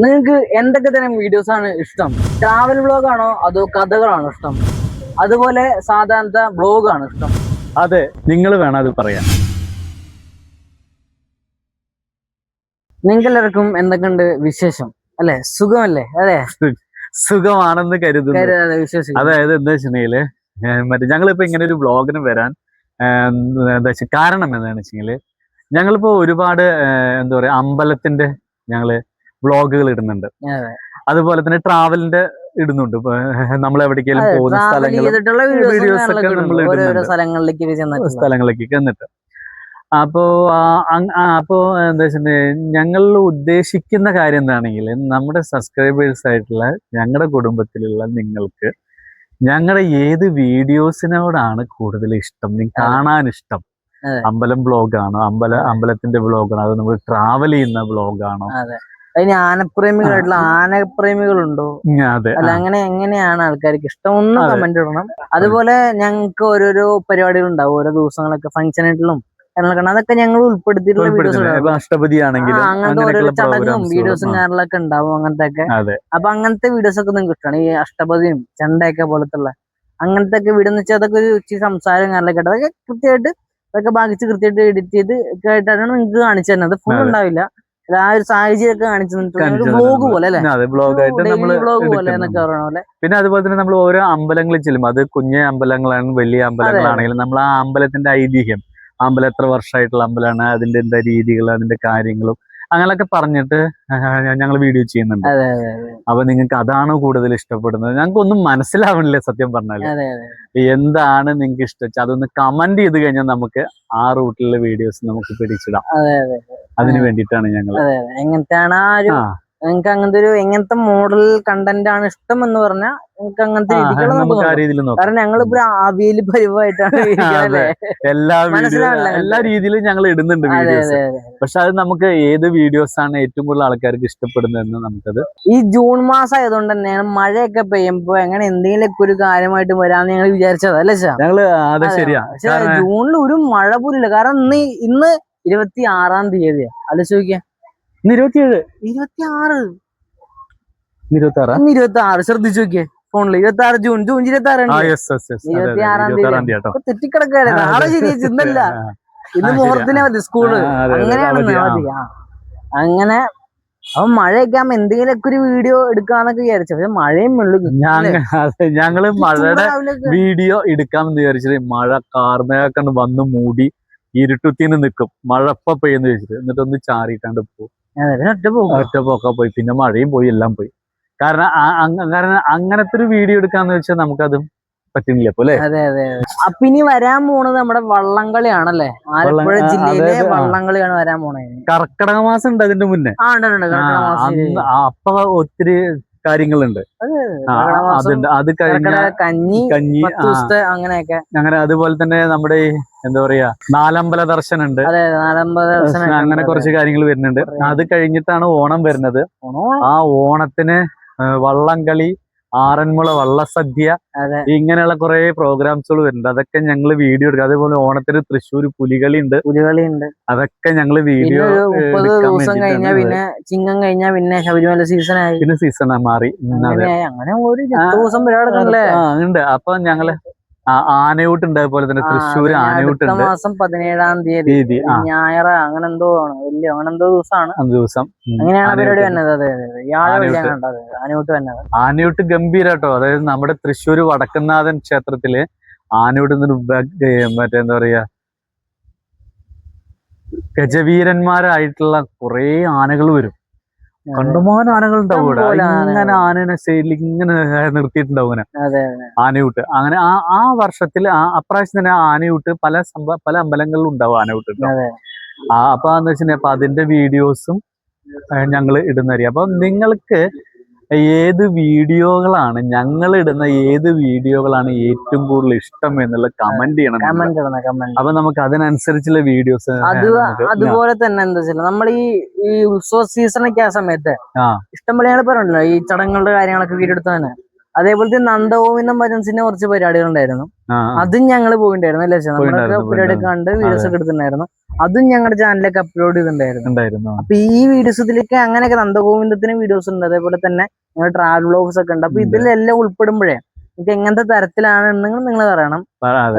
നിങ്ങൾക്ക് എന്തൊക്കെ തരം വീഡിയോസ് ആണ് ഇഷ്ടം? ട്രാവൽ വ്ളോഗ് ആണോ അതോ കഥകളാണോ ഇഷ്ടം? അതുപോലെ സാധാരണ വ്ളോഗ് ആണോ ഇഷ്ടം? അതെ, നിങ്ങൾ വേണം അത് പറയാൻ. നിങ്ങൾക്ക് എല്ലാവർക്കും എന്തൊക്കെയുണ്ട് വിശേഷം? അല്ലെ, സുഖമല്ലേ? അതെ, സുഖമാണെന്ന് കരുതുന്നു. വിശ്വസിക്കുന്നു. അതായത് എന്താ വെച്ചിട്ടുണ്ടെങ്കില് മറ്റേ ഞങ്ങളിപ്പോ ഇങ്ങനെ ഒരു വ്ളോഗിന് വരാൻ എന്താ വെച്ചാൽ കാരണം എന്താണെന്ന് വെച്ചെങ്കില് ഞങ്ങളിപ്പോ ഒരുപാട് എന്താ പറയാ അമ്പലത്തിന്റെ ഞങ്ങള് വ്ളോഗുകൾ ഇടുന്നുണ്ട്. അതുപോലെ തന്നെ ട്രാവലിന്റെ ഇടുന്നുണ്ട്. നമ്മൾ എവിടേക്കെങ്കിലും പോകുന്ന വീഡിയോസ് ഒക്കെ നമ്മൾ ഇടുന്നുണ്ട് സ്ഥലങ്ങളിലേക്ക് എന്നിട്ട് അപ്പോ എന്താ വെച്ചിട്ടുണ്ടെങ്കിൽ ഞങ്ങൾ ഉദ്ദേശിക്കുന്ന കാര്യം എന്താണെങ്കിൽ നമ്മുടെ സബ്സ്ക്രൈബേഴ്സ് ആയിട്ടുള്ള ഞങ്ങളുടെ കുടുംബത്തിലുള്ള നിങ്ങൾക്ക് ഞങ്ങളുടെ ഏത് വീഡിയോസിനോടാണ് കൂടുതൽ ഇഷ്ടം, നിങ്ങൾക്ക് കാണാൻ ഇഷ്ടം? അമ്പലം വ്ളോഗാണോ, അമ്പലത്തിന്റെ വ്ളോഗാണോ, അത് നമ്മൾ ട്രാവൽ ചെയ്യുന്ന വ്ളോഗാണോ? അതിന് ആനപ്രേമികളായിട്ടുള്ള ആനപ്രേമികളുണ്ടോ? അല്ല, അങ്ങനെ എങ്ങനെയാണ് ആൾക്കാർക്ക് ഇഷ്ടം? ഒന്ന് കമന്റ് ഇടണം. അതുപോലെ ഞങ്ങൾക്ക് ഓരോരോ പരിപാടികൾ ഉണ്ടാവും, ഓരോ ദിവസങ്ങളൊക്കെ ഫംഗ്ഷൻ ആയിട്ടുള്ള അതൊക്കെ ഞങ്ങൾ ഉൾപ്പെടുത്തിയിട്ടുള്ള വീഡിയോസ് അങ്ങനത്തെ ഓരോ ചടങ്ങും വീഡിയോസും കാര്യങ്ങളൊക്കെ ഉണ്ടാവും അങ്ങനത്തെ ഒക്കെ. അപ്പൊ അങ്ങനത്തെ വീഡിയോസ് ഒക്കെ നിങ്ങൾക്ക് ഇഷ്ടമാണ്? ഈ അഷ്ടപതിയും ചെണ്ടയൊക്കെ പോലത്തുള്ള അങ്ങനത്തെ ഒക്കെ വീഡിയോ എന്ന് വെച്ചാൽ അതൊക്കെ ഒരു ഉച്ച സംസാരം കാര്യങ്ങളൊക്കെ അതൊക്കെ കൃത്യമായിട്ട് അതൊക്കെ ഭാഗിച്ച് കൃത്യമായിട്ട് എഡിറ്റ് ചെയ്ത് ഒക്കെ ആയിട്ടാണ് നിങ്ങൾക്ക് കാണിച്ചു തരുന്നത്. ഫുൾ ഉണ്ടാവില്ല, ആ ഒരു സാഹചര്യം ഒക്കെ കാണിച്ചു വ്ളോഗ് പോലെ അല്ലെ, വ്ളോഗ് പോലെ എന്നൊക്കെ പറയണ. പിന്നെ അതുപോലെ തന്നെ നമ്മൾ ഓരോ അമ്പലങ്ങളിൽ ചെല്ലും, അത് കുഞ്ഞ അമ്പലങ്ങളാണ് വലിയ അമ്പലങ്ങളാണെങ്കിലും നമ്മൾ ആ അമ്പലത്തിന്റെ ഐതിഹ്യം, അമ്പലം എത്ര വർഷമായിട്ടുള്ള അമ്പലമാണ്, അതിന്റെ എന്താ രീതികൾ, അതിന്റെ കാര്യങ്ങളും അങ്ങനെയൊക്കെ പറഞ്ഞിട്ട് ഞങ്ങൾ വീഡിയോ ചെയ്യുന്നുണ്ട്. അപ്പൊ നിങ്ങൾക്ക് അതാണോ കൂടുതൽ ഇഷ്ടപ്പെടുന്നത്? ഞങ്ങൾക്ക് ഒന്നും മനസ്സിലാവണില്ല സത്യം പറഞ്ഞാല്. എന്താണ് നിങ്ങൾക്ക് ഇഷ്ടം അതൊന്ന് കമന്റ് ചെയ്ത് കഴിഞ്ഞാൽ നമുക്ക് ആ റൂട്ടിലുള്ള വീഡിയോസ് നമുക്ക് പിടിച്ചിടാം. അതിന് വേണ്ടിയിട്ടാണ് ഞങ്ങൾ എങ്ങനത്തെയാണ് നിങ്ങൾക്ക് അങ്ങനത്തെ ഒരു എങ്ങനത്തെ മോഡൽ കണ്ടന്റ് ആണ് ഇഷ്ടം എന്ന് പറഞ്ഞാൽ നിങ്ങൾക്ക് അങ്ങനത്തെ രീതികൾ നോക്കാം. കാരണം ഞങ്ങളിപ്പോ അവിയൽ പരിവായിട്ടാണ് എല്ലാ രീതിയിലും ഞങ്ങൾ ഇടുന്നുണ്ട് വീഡിയോസ്. പക്ഷെ അത് നമുക്ക് ഏത് വീഡിയോസ് ആണ് ഏറ്റവും കൂടുതൽ ആൾക്കാർക്ക് ഇഷ്ടപ്പെടുന്നതെന്ന് നമുക്കത് ഈ ജൂൺ മാസം ആയതുകൊണ്ട് തന്നെയാണ് മഴയൊക്കെ പെയ്യുമ്പോ അങ്ങനെ എന്തെങ്കിലുമൊക്കെ ഒരു കാര്യമായിട്ട് വരാന്ന് ഞങ്ങൾ വിചാരിച്ചത് അല്ലേ ഞങ്ങള്. അതെ, ശരിയാ. പക്ഷെ ജൂണിൽ ഒരു മഴ പോലും ഇല്ല. കാരണം ഇന്ന് 26-ാം തീയതിയാ. ആലോചിക്കാൻ 27, 26, 26 ശ്രദ്ധിച്ചു നോക്കിയേ ഫോണില്. 26 ജൂൺ 26 26-ാം തീയതി തെറ്റിക്കിടക്കാണ്. നാളെ ശരിയാ, ഇന്നല്ല. ഇന്ന് മുഹൂർത്തത്തിന് മതി, സ്കൂള് അങ്ങനെയാണെന്ന് മതി. അങ്ങനെ അപ്പൊ മഴയൊക്കെ ആകുമ്പോ എന്തെങ്കിലുമൊക്കെ ഒരു വീഡിയോ എടുക്കാന്നൊക്കെ വിചാരിച്ചു. പക്ഷെ മഴയും ഞങ്ങള് മഴയുടെ വീഡിയോ എടുക്കാമെന്ന് വിചാരിച്ചത് മഴ കാർമേഘൊക്കെ വന്ന് മൂടി ഇരുട്ടുത്തിന് നിൽക്കും, മഴ എപ്പ പെയ്യെന്ന് വെച്ചിട്ട്, എന്നിട്ടൊന്ന് ചാറിയിട്ടാണ്ട് പോകും, ഒറ്റ പോക്ക പോയി. പിന്നെ മഴയും പോയി, എല്ലാം പോയി. കാരണം അങ്ങനത്തെ ഒരു വീഡിയോ എടുക്കാന്ന് വെച്ചാൽ നമുക്കത് പറ്റുന്നില്ല ഇപ്പൊ അല്ലേ? അപ്പൊ ഇനി വരാൻ പോണത് നമ്മുടെ വള്ളംകളിയാണല്ലേ? ആലപ്പുഴ ജില്ലയിലെ വള്ളംകളിയാണ് വരാൻ പോണത്. കർക്കിടക മാസം ഉണ്ട് അതിന്റെ മുന്നേ. അപ്പൊ ഒത്തിരി കാര്യങ്ങളുണ്ട്. അത് കഴിഞ്ഞ കഞ്ഞി അങ്ങനെയൊക്കെ. അങ്ങനെ അതുപോലെ തന്നെ നമ്മുടെ എന്താ പറയാ നാലമ്പല ദർശനം ഉണ്ട്. അങ്ങനെ കുറച്ച് കാര്യങ്ങൾ വരുന്നുണ്ട്. അത് കഴിഞ്ഞിട്ടാണ് ഓണം വരുന്നത്. ആ ഓണത്തിന് വള്ളംകളി, ആറന്മുള വള്ളസദ്യ, ഇങ്ങനെയുള്ള കുറെ പ്രോഗ്രാംസുകൾ വരുന്നുണ്ട്. അതൊക്കെ ഞങ്ങൾ വീഡിയോ എടുക്കും. അതേപോലെ ഓണത്തിന് തൃശ്ശൂർ പുലികളി ഉണ്ട്. അതൊക്കെ ഞങ്ങൾ വീഡിയോ 30 ദിവസം കഴിഞ്ഞാൽ പിന്നെ ചിങ്ങം കഴിഞ്ഞാൽ പിന്നെ ശബരിമല സീസണായി. പിന്നെ സീസൺ മാറി. അങ്ങനെ ഒരു 10 ദിവസം പരിപാടികളല്ലേ ഉണ്ട്. അപ്പൊ ഞങ്ങള് ആനയൂട്ടുണ്ട്. അതുപോലെ തന്നെ തൃശ്ശൂർ ആനയൂട്ടുണ്ട്. മാസം 17-ാം തീയതി ഞായറ അങ്ങനെ എന്തോ ആണ്, വലിയ അങ്ങനെ എന്തോ ദിവസം അങ്ങനെയാണ് പരിപാടി വന്നത്. ആനയൂട്ട് ഗംഭീരാട്ടോ. അതായത് നമ്മുടെ തൃശ്ശൂർ വടക്കുന്നാഥൻ ക്ഷേത്രത്തില് ആനയൂട്ട് മറ്റേ എന്താ പറയാ ഗജവീരന്മാരായിട്ടുള്ള കുറെ ആനകൾ വരും. കണ്ടുമാനം ആനകൾ ഉണ്ടാവും ഇവിടെ. ഇങ്ങനെ ആനേനെ സൈഡിൽ ഇങ്ങനെ നിർത്തിയിട്ടുണ്ടാവും ആനയൂട്ട്. അങ്ങനെ ആ വർഷത്തിൽ അപ്രാവശ്യം തന്നെ ആനയൂട്ട് പല അമ്പലങ്ങളിലും ഉണ്ടാവും ആനയൂട്ട്. അപ്പൊ എന്ന് വെച്ചിട്ടുണ്ടെങ്കിൽ അപ്പൊ അതിന്റെ വീഡിയോസും ഞങ്ങൾ ഇടുന്നതായിരിക്കും. അപ്പൊ നിങ്ങൾക്ക് ഏത് വീഡിയോകളാണ്, ഞങ്ങൾ ഇടുന്ന ഏത് വീഡിയോകളാണ് ഏറ്റവും കൂടുതൽ ഇഷ്ടം എന്നുള്ള കമന്റ് ചെയ്യണം. അപ്പൊ നമുക്ക് അതിനനുസരിച്ചുള്ള വീഡിയോസ്. അതുപോലെ തന്നെ എന്താ വെച്ചാൽ നമ്മൾ ഈ ഉത്സവ സീസണൊക്കെ ആ സമയത്ത് ഇഷ്ടംപോലെ ഞങ്ങൾ പറഞ്ഞല്ലോ ഈ ചടങ്ങുകളുടെ കാര്യങ്ങളൊക്കെ വീഡിയോ എടുത്ത് തന്നെ. അതേപോലത്തെ നന്ദഗോവിന്ദം ഭജൻസിന്റെ കുറച്ച് പരിപാടികൾ ഉണ്ടായിരുന്നു. അതും ഞങ്ങൾ പോയിണ്ടായിരുന്നു അല്ലേ? നമ്മളൊക്കെ പരിപാടി കണ്ട് വീഡിയോസ് ഒക്കെ എടുത്തിട്ടുണ്ടായിരുന്നു. അതും ഞങ്ങളുടെ ചാനലിലേക്ക് അപ്ലോഡ് ചെയ്തിട്ടുണ്ടായിരുന്നു. അപ്പൊ ഈ വീഡിയോസ് ഇതിലേക്ക് അങ്ങനെയൊക്കെ നന്ദഗോവിന്ദത്തിന് വീഡിയോസ് ഉണ്ട്, അതേപോലെ തന്നെ ട്രാവൽ വ്ലോഗ്സ് ഒക്കെ ഉണ്ട്. അപ്പൊ ഇതിലെല്ലാം ഉൾപ്പെടുമ്പോഴേ നിങ്ങൾക്ക് എങ്ങനത്തെ തരത്തിലാണ് നിങ്ങൾ പറയണം.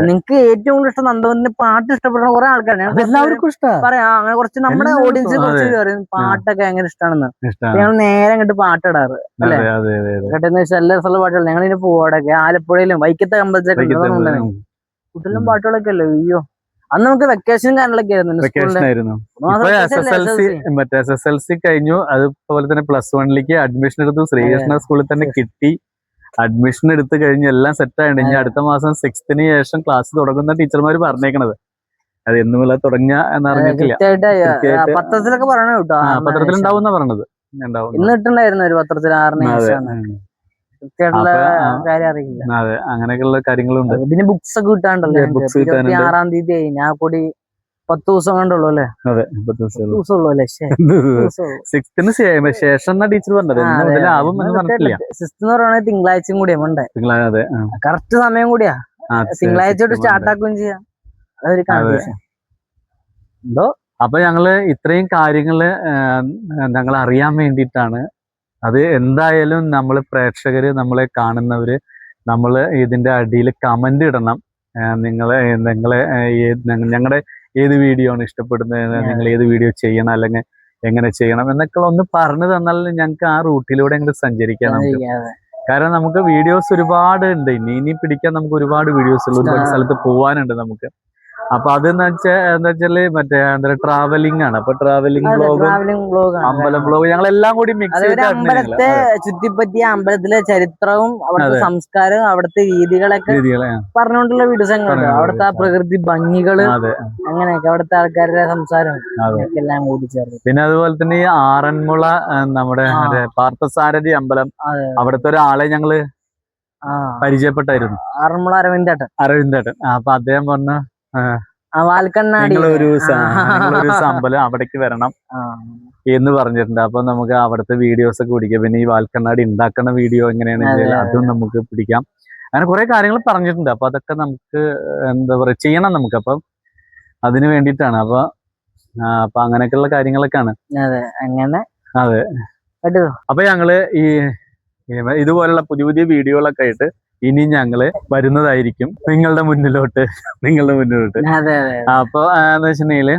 നിങ്ങൾക്ക് ഏറ്റവും കൂടുതൽ ഇഷ്ടം നന്ദഗോവിന്ദന്റെ പാട്ട് ഇഷ്ടപ്പെടുന്ന കുറെ ആൾക്കാരാണ്, എല്ലാവർക്കും ഇഷ്ടം പറയാം. അങ്ങനെ കുറച്ച് നമ്മുടെ ഓഡിയൻസിൽ കുറച്ച് പറയും പാട്ടൊക്കെ എങ്ങനെ ഇഷ്ടമാണെന്ന്. ഞങ്ങൾ നേരെ അങ്ങോട്ട് പാട്ടിടാറ് അല്ലെ, കേട്ടെന്ന് വെച്ചാൽ എല്ലാ സ്ഥല പാട്ടുകൾ. ഞങ്ങൾ ഇതിന് പോവാടൊക്കെ ആലപ്പുഴയിലും വൈക്കത്തെ അമ്പലത്തിലൊക്കെ കുട്ടികളും പാട്ടുകളൊക്കെ അല്ലേ. അയ്യോ അന്ന് നമുക്ക് വെക്കേഷനും കാര്യങ്ങളൊക്കെ ആയിരുന്നു. മറ്റേ SSLC കഴിഞ്ഞു, അതുപോലെ തന്നെ +1 അഡ്മിഷൻ എടുത്തു. ശ്രീകൃഷ്ണ സ്കൂളിൽ തന്നെ കിട്ടി. അഡ്മിഷൻ എടുത്ത് കഴിഞ്ഞ് എല്ലാം സെറ്റ് ആയിട്ട് ഇനി അടുത്ത മാസം 6th ശേഷം ക്ലാസ് തുടങ്ങുന്ന ടീച്ചർമാര് പറഞ്ഞേക്കണത്. അത് എന്നുമുള്ള തുടങ്ങിയ എന്നറിഞ്ഞിട്ടില്ല. പത്രത്തിലൊക്കെ പറയണ കേട്ടോ, പത്രത്തിലുണ്ടാവുന്ന പറഞ്ഞത്. ഇന്ന് ഇട്ടുണ്ടായിരുന്നു ഒരു പത്രത്തിൽ 6ന് കാര്യം അറിയില്ല. അതെ, അങ്ങനെയൊക്കെയുള്ള കാര്യങ്ങളുണ്ട്. ഇതിന് ബുക്സ് ഒക്കെ കിട്ടാണ്ടല്ലോ. 26-ാം തീയതി ഞാൻ കൂടി 10 ദിവസം കണ്ടുള്ളൂ അല്ലേ? അതെ, 10 ദിവസം ഉള്ളൂ അല്ലേ? 6th ശേഷം ടീച്ചർ പറഞ്ഞത് ആവും എന്ന് പറഞ്ഞിട്ടില്ല. 6th എന്ന് പറയുന്നത് തിങ്കളാഴ്ചയും കൂടിയാ വേണ്ടേ? അതെ, കറക്റ്റ് സമയം കൂടിയാ. തിങ്കളാഴ്ച തൊട്ട് സ്റ്റാർട്ട് ആക്കുകയും ചെയ്യാം. അതൊരു കൺഫ്യൂഷൻ എന്തോ. അപ്പൊ ഞങ്ങള് ഇത്രയും കാര്യങ്ങള് ഞങ്ങൾ അറിയാൻ വേണ്ടിയിട്ടാണ്. അത് എന്തായാലും നമ്മള് പ്രേക്ഷകര്, നമ്മളെ കാണുന്നവര്, നമ്മള് ഇതിന്റെ അടിയിൽ കമന്റ് ഇടണം. ഞങ്ങളെ ഞങ്ങളുടെ ഏത് വീഡിയോ ആണ് ഇഷ്ടപ്പെടുന്നത്, നിങ്ങൾ ഏത് വീഡിയോ ചെയ്യണം, അല്ലെങ്കിൽ എങ്ങനെ ചെയ്യണം എന്നൊക്കെ ഒന്ന് പറഞ്ഞു തന്നാൽ ഞങ്ങൾക്ക് ആ റൂട്ടിലൂടെ അങ്ങോട്ട് സഞ്ചരിക്കാൻ നമുക്ക്. കാരണം നമുക്ക് വീഡിയോസ് ഒരുപാട് ഉണ്ട്, ഇനി പിടിക്കാൻ നമുക്ക് ഒരുപാട് വീഡിയോസ് ഉള്ളു, ഒരുപാട് സ്ഥലത്ത് പോവാനുണ്ട് നമുക്ക്. അപ്പൊ അതെന്ന് വെച്ചാല് മറ്റേ ട്രാവലിംഗ് ആണ്. അപ്പൊ ട്രാവലിംഗ് വ്ലോഗും അമ്പലം വ്ലോഗ് ഞങ്ങളെല്ലാം കൂടി മിക്സ് ചെയ്ത് അമ്പലത്തെ ചുറ്റിപ്പറ്റിയ അമ്പലത്തിലെ ചരിത്രവും അവിടുത്തെ സംസ്കാരവും അവിടുത്തെ രീതികളൊക്കെ പറഞ്ഞുകൊണ്ടുള്ള വീഡിയോസ്. അവിടുത്തെ ആ പ്രകൃതി ഭംഗികള്, അങ്ങനെയൊക്കെ അവിടുത്തെ ആൾക്കാരുടെ സംസാരം എല്ലാം കൂടി ചേർന്ന്. പിന്നെ അതുപോലെ തന്നെ ഈ ആറന്മുള നമ്മുടെ പാർത്ഥസാരഥി അമ്പലം, അവിടുത്തെ ഒരാളെ ഞങ്ങള് പരിചയപ്പെട്ടായിരുന്നു. ആറന്മുള അരവിന്ദേട്ടൻ. അപ്പൊ അദ്ദേഹം പറഞ്ഞു വാൽക്കണ്ണാടി ഒരു അമ്പലം അവിടേക്ക് വരണം എന്ന് പറഞ്ഞിട്ടുണ്ട്. അപ്പൊ നമുക്ക് അവിടുത്തെ വീഡിയോസ് ഒക്കെ പിടിക്കാം. പിന്നെ ഈ വാൽക്കണ്ണാടി ഉണ്ടാക്കുന്ന വീഡിയോ എങ്ങനെയാണ് അതും നമുക്ക് പിടിക്കാം. അങ്ങനെ കുറെ കാര്യങ്ങൾ പറഞ്ഞിട്ടുണ്ട്. അപ്പൊ അതൊക്കെ നമുക്ക് എന്താ പറയാ ചെയ്യണം നമുക്ക്. അപ്പം അതിന് വേണ്ടിയിട്ടാണ്. അപ്പൊ അങ്ങനെയൊക്കെയുള്ള കാര്യങ്ങളൊക്കെയാണ്. അതെ. അപ്പൊ ഞങ്ങള് ഈ ഇതുപോലുള്ള പുതിയ പുതിയ വീഡിയോകളൊക്കെ ആയിട്ട് ഇനി ഞങ്ങള് വരുന്നതായിരിക്കും നിങ്ങളുടെ മുന്നിലോട്ട്. അപ്പൊ എന്താ വെച്ചിട്ടുണ്ടെങ്കില്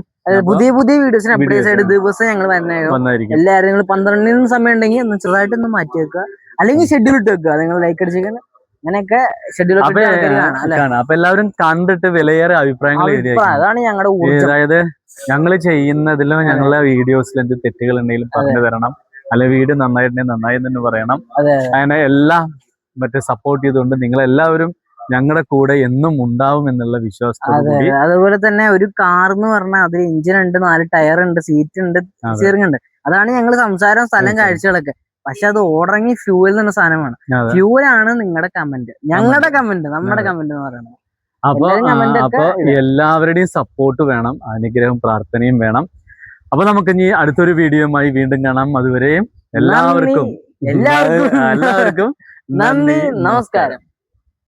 പുതിയ പുതിയ വീഡിയോസിന് അപ്ഡേറ്റ്സ് ആയിട്ട് ദിവസം ഞങ്ങൾ വന്നായിരിക്കും. എല്ലാവരും നിങ്ങൾ 12 സമയം ഉണ്ടെങ്കിൽ ഒന്ന് ചെറുതായിട്ടൊന്ന് മാറ്റി വെക്കുക, അല്ലെങ്കിൽ ഷെഡ്യൂൾ ഇട്ട് വെക്കുക. നിങ്ങൾ ലൈക്ക് അടിച്ചിരിക്കുന്ന അങ്ങനെയൊക്കെ ഷെഡ്യൂൾ. അപ്പൊ എല്ലാവരും കണ്ടിട്ട് വിലയേറെ അഭിപ്രായങ്ങൾ അതാണ് ഞങ്ങളുടെ. അതായത് ഞങ്ങൾ ചെയ്യുന്നതിലും ഞങ്ങളുടെ വീഡിയോസിൽ എന്ത് തെറ്റുകൾ ഉണ്ടെങ്കിലും പറഞ്ഞു തരണം, അല്ലെ വീഡിയോ നന്നായിട്ടുണ്ടെങ്കിൽ നന്നായി തന്നെ പറയണം. അങ്ങനെ എല്ലാം മറ്റേ സപ്പോർട്ട് ചെയ്തുകൊണ്ട് നിങ്ങളെല്ലാവരും ഞങ്ങളുടെ കൂടെ എന്നും ഉണ്ടാവും എന്നുള്ള വിശ്വാസത്തോടുകൂടി. അതുപോലെ തന്നെ ഒരു കാർ എന്ന് പറഞ്ഞാൽ അതിൽ എഞ്ചിൻ ഉണ്ട്, 4 ടയർ ഉണ്ട്, സീറ്റ് ഉണ്ട്, സ്റ്റിയറിംഗ് ഉണ്ട്. അതാണ് ഞങ്ങൾ സംസാരം, സ്ഥലം, കാഴ്ചകളൊക്കെ. പക്ഷെ അത് ഓടറങ്ങി ഫ്യൂവൽ എന്ന സാധനമാണ്. ഫ്യൂവലാണ് നിങ്ങളുടെ കമന്റ്, ഞങ്ങളുടെ കമന്റ്, നമ്മുടെ കമന്റ് എന്ന് പറയുന്നത്. അപ്പൊ എല്ലാവരുടെയും സപ്പോർട്ട് വേണം, അനുഗ്രഹം പ്രാർത്ഥനയും വേണം. അപ്പൊ നമുക്ക് ഇനി അടുത്തൊരു വീഡിയോയുമായി വീണ്ടും കാണാം. അതുവരെയും എല്ലാവർക്കും നന്ദി, നമസ്കാരം.